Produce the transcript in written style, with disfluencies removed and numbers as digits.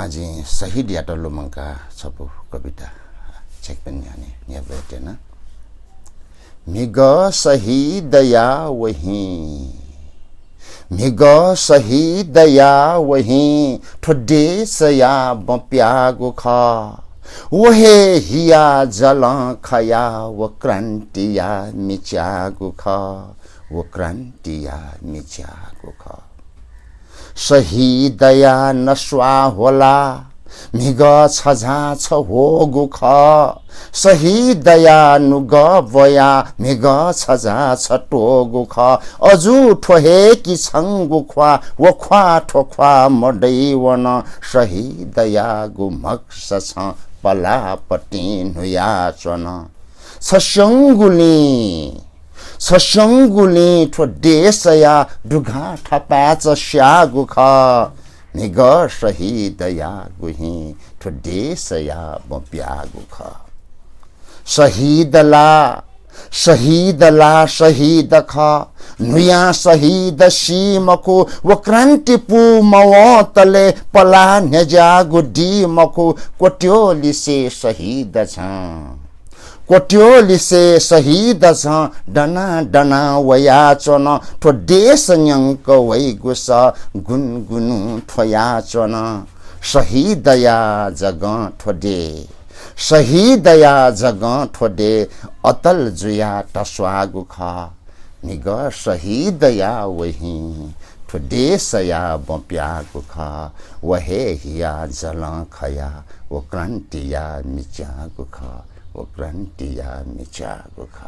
माजी शहीद या टल्लो मंका छपु कविता चेक पनि यानी न्याबेटेना मिग शहीद या वही मिग शहीद या वही ठोडे सया बप्यागो ख वहे हिया जला खया वो क्रांतिया मिच्यागो ख वो क्रांतिया मिच्यागो ख शहीदया नस्वा होला मिग छझा छ हो गुख शहीदया नुग बया मिग छझा छ टो गुख अजु ठोहे कि छंगु ख्वा वो ख्वा ठोख्वा मडै वन शहीदया गुमक छ पलापटी नुया चन सशंगुली ठोडेसया दुघा ठपाच स्यागु ख निग शहीदया गुही ठोडेसया बप्यागु ख शहीदला शहीद ख नुया शहीद सीमको वो क्रांति पु मवतले पला न्याजागु डीमको कोट्योली से शहीद छ कोट्योली से शहीद छ डना डना वया चन ठोडेस न्यंक वै गुस गुनगुनु ठोया चन शहीदया जग ठोडे अतल जुया टस्वागु ख निग शहीदया वही ठोडेसया बप्यागु ख वहे हिया जल खया वो क्रांतिया मिच्यागु ख वो क्रांतिया मिच्यागु ख